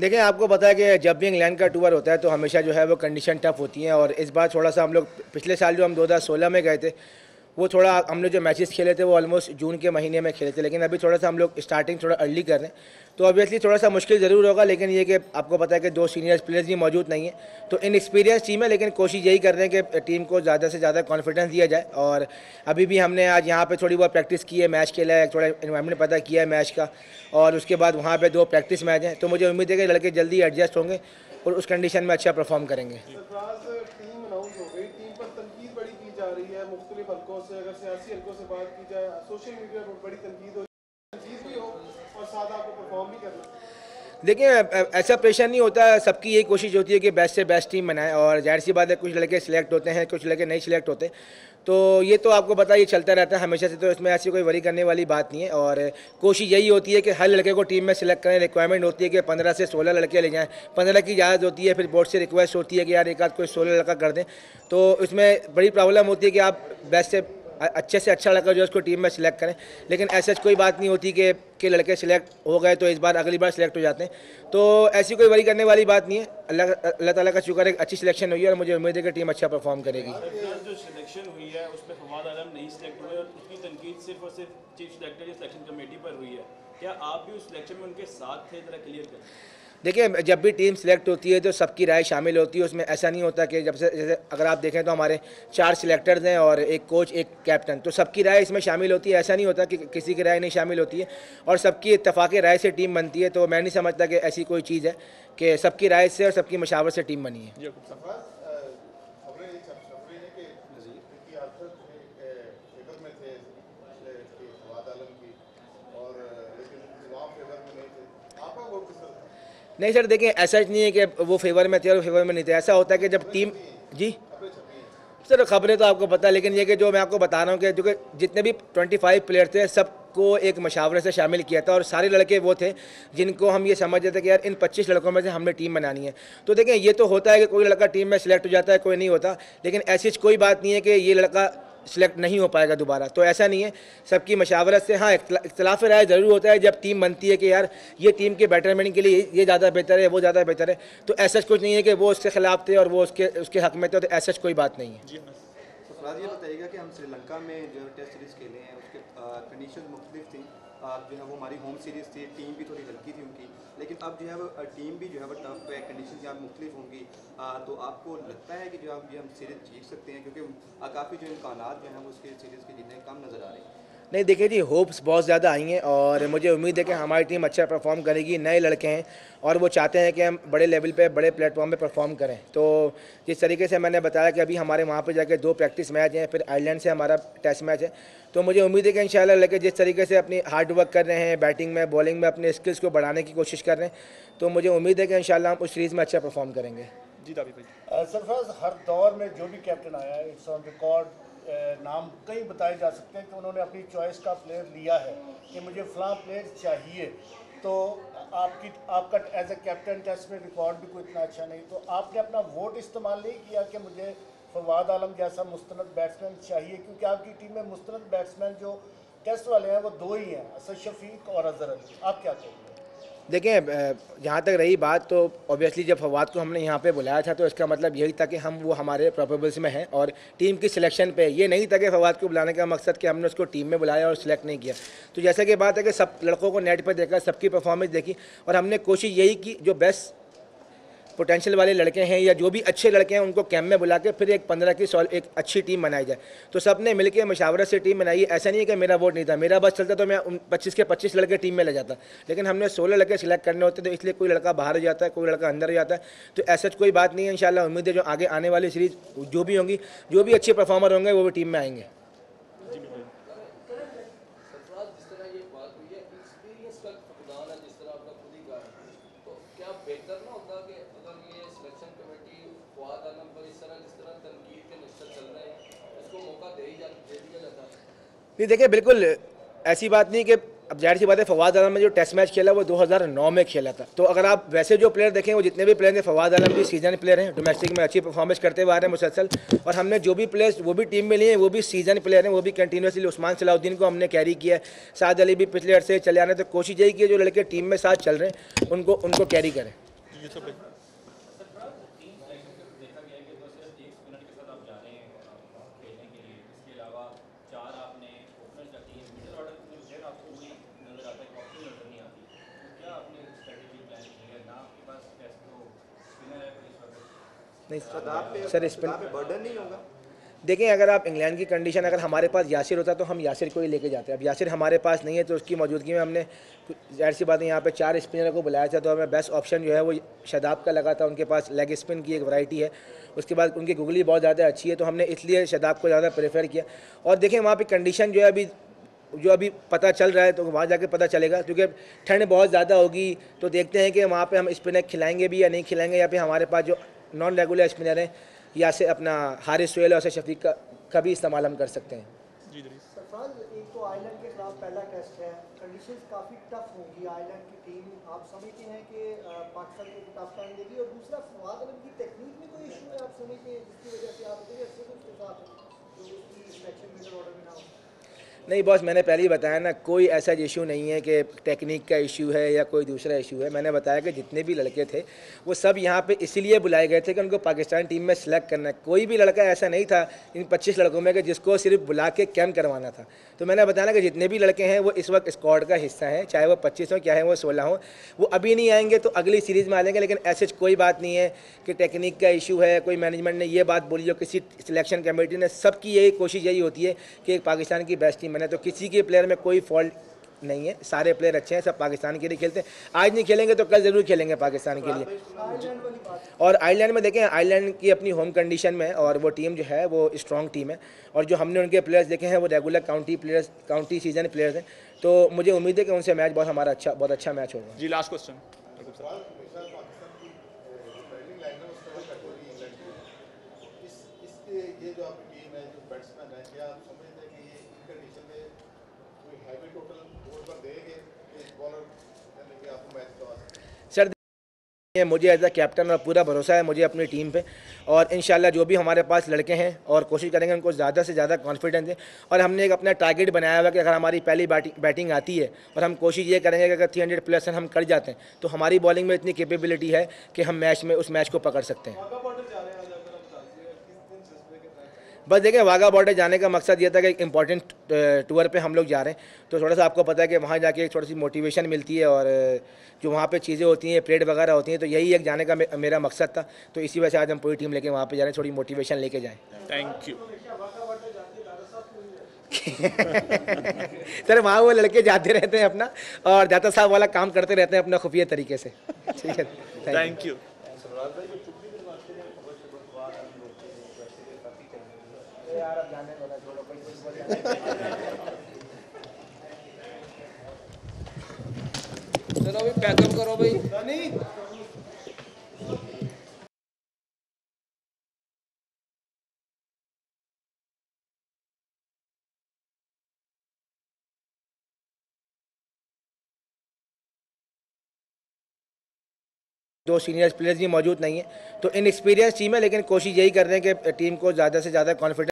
देखिए, आपको पता है कि जब भी इंग्लैंड का टूर होता है तो हमेशा जो है वो कंडीशन टफ होती हैं, और इस बार थोड़ा सा हम लोग पिछले साल जो हम 2016 में गए थे वो थोड़ा हमने जो मैचेस खेले थे वो ऑलमोस्ट जून के महीने में खेले थे, लेकिन अभी थोड़ा सा हम लोग स्टार्टिंग थोड़ा अर्ली कर रहे हैं, तो ऑब्वियसली थोड़ा सा मुश्किल ज़रूर होगा। लेकिन ये कि आपको पता है कि 2 सीनियर प्लेयर्स भी मौजूद नहीं है, तो इनएक्सपीरियंस टीम है, लेकिन कोशिश यही कर रहे हैं कि टीम को ज़्यादा से ज़्यादा कॉन्फिडेंस दिया जाए। और अभी भी हमने आज यहाँ पे थोड़ी बहुत प्रैक्टिस की है, मैच खेला है, थोड़ा इन्वायरमेंट पता किया है मैच का, और उसके बाद वहाँ पे 2 प्रैक्टिस मैच हैं, तो मुझे उम्मीद है कि लड़के जल्दी एडजस्ट होंगे और उस कंडीशन में अच्छा परफॉर्म करेंगे। जा रही है मुख्तलिफ हल्कों से, अगर सियासी हल्कों से बात की जाए, सोशल मीडिया पर बड़ी तनकीद भी हो और साथ आपको परफॉर्म भी करना। देखिए, ऐसा प्रेशर नहीं होता, सबकी यही कोशिश होती है कि बेस्ट से बेस्ट टीम बनाए, और जाहिर सी बात है कुछ लड़के सिलेक्ट होते हैं, कुछ लड़के नहीं सिलेक्ट होते, तो ये तो आपको पता ये चलता रहता है हमेशा से, तो इसमें ऐसी कोई वरी करने वाली बात नहीं है। और कोशिश यही होती है कि हर लड़के को टीम में सिलेक्ट करें। रिक्वायरमेंट होती है कि 15 से 16 लड़के ले जाएं, 15 की इजाज़त होती है, फिर बोर्ड से रिक्वेस्ट होती है कि यार एक आध कोई 16 लड़का कर दें, तो इसमें बड़ी प्रॉब्लम होती है कि आप बेस्ट से अच्छा लड़का जो है उसको टीम में सिलेक्ट करें। लेकिन ऐसा कोई बात नहीं होती कि लड़के सिलेक्ट हो गए तो इस बार अगली बार सिलेक्ट हो जाते हैं, तो ऐसी कोई वरी करने वाली बात नहीं है। अल्लाह ताला का शुक्र है, अच्छी सिलेक्शन हुई है और मुझे उम्मीद है कि टीम अच्छा परफॉर्म करेगी। जो सिलेक्शन हुई है उसमें फवाद आलम नहीं सिलेक्ट हुए और उसकी तनकीद सिर्फ और सिर्फ चीफ सेलेक्टर या सिलेक्शन कमेटी पर हुई है, क्या आप भी उस सिलेक्शन में उनके साथ थे? जरा क्लियर करें। देखिए, जब भी टीम सिलेक्ट होती है तो सबकी राय शामिल होती है, उसमें ऐसा नहीं होता कि जैसे अगर आप देखें तो हमारे 4 सिलेक्टर्स हैं और एक कोच एक कैप्टन, तो सबकी राय इसमें शामिल होती है। ऐसा नहीं होता कि किसी की राय नहीं शामिल होती है, और सबकी इत्तेफाक़ी राय से टीम बनती है। तो मैं नहीं समझता कि ऐसी कोई चीज़ है कि सबकी राय से और सबकी मशावरत से टीम बनी है। नहीं सर, देखिए ऐसा नहीं है कि वो फेवर में थे और फेवर में नहीं थे। ऐसा होता है कि जब टीम जी सर, खबरें तो आपको पता है, लेकिन ये कि जो मैं आपको बता रहा हूँ कि जो कि जितने भी 25 प्लेयर थे सबको एक मशावरे से शामिल किया था, और सारे लड़के वो थे जिनको हम ये समझते थे कि यार इन 25 लड़कों में से हमने टीम बनानी है। तो देखें, ये तो होता है कि कोई लड़का टीम में सिलेक्ट हो जाता है, कोई नहीं होता, लेकिन ऐसी कोई बात नहीं है कि ये लड़का सिलेक्ट नहीं हो पाएगा दोबारा, तो ऐसा नहीं है। सबकी मशावरत से, हाँ, इख्तलाफ राय ज़रूर होता है जब टीम बनती है कि यार ये टीम के बेटरमेंट के लिए ये ज़्यादा बेहतर है, वो ज़्यादा बेहतर है, तो ऐसा कुछ नहीं है कि वो उसके खिलाफ थे और वो उसके हक़ में थे, तो ऐसा कोई बात नहीं है। तो फराज ये बताइएगा कि हम श्रीलंका में जो टेस्ट सीरीज़ खेले हैं उसके कंडीशन मुख्तलिफ थी, जो है वो हमारी होम सीरीज़ थी, टीम भी थोड़ी हल्की थी उनकी, लेकिन अब जो है वो टीम भी जो है वो टफ है, कंडीशन यहाँ मुख्तलिफ होंगी, तो आपको लगता है कि जो आप ये हम सीरीज़ जीत सकते हैं? क्योंकि काफ़ी जो इम्कानात जो हैं वो उसके सीरीज़ के जीतने कम नज़र आ रहे हैं। नहीं देखिए जी, होप्स बहुत ज़्यादा आई हैं और मुझे उम्मीद है कि हमारी टीम अच्छा परफॉर्म करेगी। नए लड़के हैं और वो चाहते हैं कि हम बड़े लेवल पे, बड़े प्लेटफॉर्म पे परफॉर्म करें। तो जिस तरीके से मैंने बताया कि अभी हमारे वहाँ पे जाके 2 प्रैक्टिस मैच हैं, फिर आयरलैंड से हमारा टेस्ट मैच है, तो मुझे उम्मीद है कि इंशाल्लाह लड़के जिस तरीके से अपनी हार्ड वर्क कर रहे हैं, बैटिंग में, बॉलिंग में अपने स्किल्स को बढ़ाने की कोशिश कर रहे हैं, तो मुझे उम्मीद है कि इंशाल्लाह हम उस सीरीज़ में अच्छा परफॉर्म करेंगे। जी दावी भाई। सरफराज, हर दौर में जो भी कैप्टन आया है, इट्स ऑन रिकॉर्ड, नाम कई बताए जा सकते हैं कि उन्होंने अपनी चॉइस का प्लेयर लिया है कि मुझे फ़लाँ प्लेयर चाहिए। तो आपका एज ए कैप्टन टेस्ट में रिकॉर्ड भी कोई इतना अच्छा नहीं, तो आपने अपना वोट इस्तेमाल नहीं किया कि मुझे फवाद आलम जैसा मुस्तनद बैट्समैन चाहिए, क्योंकि आपकी टीम में मुस्तनद बैट्समैन जो टेस्ट वाले हैं वो 2 ही हैं, असद शफीक और अजहर अली। आप क्या कहेंगे? देखिए, जहाँ तक रही बात, तो ऑब्वियसली जब फवाद को हमने यहाँ पे बुलाया था तो इसका मतलब यही था कि वो हमारे प्रोबेबल्स में हैं और टीम की सिलेक्शन पे। ये नहीं था कि फवाद को बुलाने का मकसद कि हमने उसको टीम में बुलाया और सिलेक्ट नहीं किया। तो जैसा कि बात है कि सब लड़कों को नेट पर देखा, सबकी परफॉर्मेंस देखी और हमने कोशिश यही की जो बेस्ट पोटेंशियल वाले लड़के हैं या जो भी अच्छे लड़के हैं उनको कैंप में बुला के फिर एक 15 की एक अच्छी टीम बनाई जाए। तो सब ने मिलकर मशावरत से टीम बनाई। ऐसा नहीं है कि मेरा वोट नहीं था, मेरा बस चलता तो मैं 25 के 25 लड़के टीम में ले जाता, लेकिन हमने 16 लड़के सिलेक्ट करने होते, तो इसलिए कोई लड़का बाहर हो जाता है, कोई लड़का अंदर हो जाता है। तो ऐसा कोई बात नहीं है। इंशाल्लाह उम्मीद है जो आगे आने वाली सीरीज़ जो भी होंगी, जो भी अच्छे परफॉर्मर होंगे वो भी टीम में आएंगे। नहीं देखिए, बिल्कुल ऐसी बात नहीं कि अब जाहिर सी बात है, फवाद आलम ने जो टेस्ट मैच खेला वो 2009 में खेला था। तो अगर आप वैसे जो प्लेयर देखें, वो जितने भी प्लेयर हैं, फवाद आलम भी सीजन प्लेयर हैं, डोमेस्टिक में अच्छी परफॉर्मेंस करते हुए आ रहे हैं मुसलसल। और हमने जो भी प्लेयर्स वो भी टीम में लिए हैं वो भी सीजन प्लेयर हैं, वो भी कंटिन्यूसली। उस्मान सलाउद्दीन को हमने कैरी किया है, साद अली भी पिछले अरसे चले आ रहे हैं। तो कोशिश यही की जो लड़के टीम में साथ चल रहे हैं उनको कैरी करें। यूसुफ भाई। नहीं शादाब पे सर, शादाब पे बर्डन नहीं होगा? देखें, अगर आप इंग्लैंड की कंडीशन, अगर हमारे पास यासिर होता तो हम यासिर को ही लेके जाते। अब यासिर हमारे पास नहीं है तो उसकी मौजूदगी में हमने, जाहिर सी बात है, यहाँ पे 4 स्पिनर को बुलाया था तो हमें बेस्ट ऑप्शन जो है वो शादाब का लगा था। उनके पास लेग स्पिन की एक वैरायटी है, उसके बाद उनकी गुगली बहुत ज़्यादा अच्छी है, तो हमने इसलिए शादाब को ज़्यादा प्रेफर किया। और देखें वहाँ पर कंडीशन जो अभी पता चल रहा है तो वहाँ जाके पता चलेगा, क्योंकि ठंड बहुत ज़्यादा होगी तो देखते हैं कि वहाँ पे हम स्पिनर खिलाएंगे भी या नहीं खिलाएंगे, या फिर हमारे पास जो नॉन रेगुलर स्पिनर हैं या से अपना हारिस सोहेल और से शफीक का भी इस्तेमाल हम कर सकते हैं। जी दरीस। सरफराज, एक तो आयरलैंड के खिलाफ पहला टेस्ट है, कंडीशंस काफ़ी टफ होंगी। आयरलैंड की टीम आप समझते हैं कि पाकिस्तान को टफ टाइम देगी? और दूसरा, फवाद आलम की टेक्निक में कोई इशू है आप समझते हैं जिसकी वजह से आप उसके साथ जो उसकी सिलेक्शन मिडल ऑर्डर में ना हो? नहीं बॉस, मैंने पहले ही बताया ना, कोई ऐसा इशू नहीं है कि टेक्निक का इशू है या कोई दूसरा इशू है। मैंने बताया कि जितने भी लड़के थे वो सब यहाँ पे इसीलिए बुलाए गए थे कि उनको पाकिस्तान टीम में सेलेक्ट करना है। कोई भी लड़का ऐसा नहीं था इन 25 लड़कों में कि जिसको सिर्फ बुला के कैम्प करवाना था। तो मैंने बताया ना कि जितने भी लड़के हैं वो इस वक्त स्क्वाड का हिस्सा हैं, चाहे वो 25 हो, चाहे वो 16 हो। वो अभी नहीं आएंगे तो अगली सीरीज़ में आ जाएंगे, लेकिन ऐसे कोई बात नहीं है कि टेक्निक का इशू है, कोई मैनेजमेंट ने ये बात बोली हो, किसी सिलेक्शन कमेटी ने। सबकी यही कोशिश यही होती है कि एक पाकिस्तान की बेस्ट टीम बने, तो किसी के प्लेयर में कोई फॉल्ट नहीं है, सारे प्लेयर अच्छे हैं, सब पाकिस्तान के लिए खेलते हैं। आज नहीं खेलेंगे तो कल ज़रूर खेलेंगे पाकिस्तान के लिए। और आयरलैंड में देखें, आयरलैंड की अपनी होम कंडीशन में और वो टीम जो है वो स्ट्रॉन्ग टीम है, और जो हमने उनके प्लेयर्स देखे हैं वो रेगुलर काउंटी सीजन प्लेयर्स हैं, तो मुझे उम्मीद है कि उनसे मैच बहुत अच्छा मैच होगा। जी लास्ट क्वेश्चन। ये जो आपकी टीम है, जो बैट्समैन है, क्या आप समझते हैं कि ये इन कंडीशन में कोई हैवी टोटल बोर्ड पर देंगे कि बॉलर यानी कि आपको मैच करवा सकते सर, मुझे एज अ कैप्टन और पूरा भरोसा है मुझे अपनी टीम पे, और इंशाल्लाह जो भी हमारे पास लड़के हैं और कोशिश करेंगे उनको ज़्यादा से ज़्यादा कॉन्फिडेंस दें। और हमने एक अपना टारगेट बनाया हुआ कि अगर हमारी पहली बैटिंग आती है और हम कोशिश ये करेंगे कि अगर 300 प्लस रन हम कर जाते हैं तो हमारी बॉलिंग में इतनी कैपेबिलिटी है कि हम उस मैच को पकड़ सकते हैं। बस देखें, वाघा बॉर्डर जाने का मकसद ये था कि एक इम्पॉर्टेंट टूर पे हम लोग जा रहे हैं, तो थोड़ा सा आपको पता है कि वहाँ जाके थोड़ी सी मोटिवेशन मिलती है, और जो वहाँ पे चीज़ें होती हैं, परेड वगैरह होती हैं, तो यही एक जाने का मेरा मकसद था। तो इसी वजह से आज हम पूरी टीम लेके वहाँ पे जा रहे हैं, थोड़ी मोटिवेशन लेके जाएँ। Thank you. सर, वहाँ वो लड़के जाते रहते हैं अपना, और दाता साहब वाला काम करते रहते हैं अपना खुफिया तरीके से। ठीक है, थैंक यू। चलो भाई, पैकअप करो भाई। दो सीनियर प्लेयर्स भी मौजूद नहीं है, तो इन एक्सपीरियंस टीम है, लेकिन कोशिश यही कर रहे हैं कि टीम को ज़्यादा से ज़्यादा कॉन्फिडेंस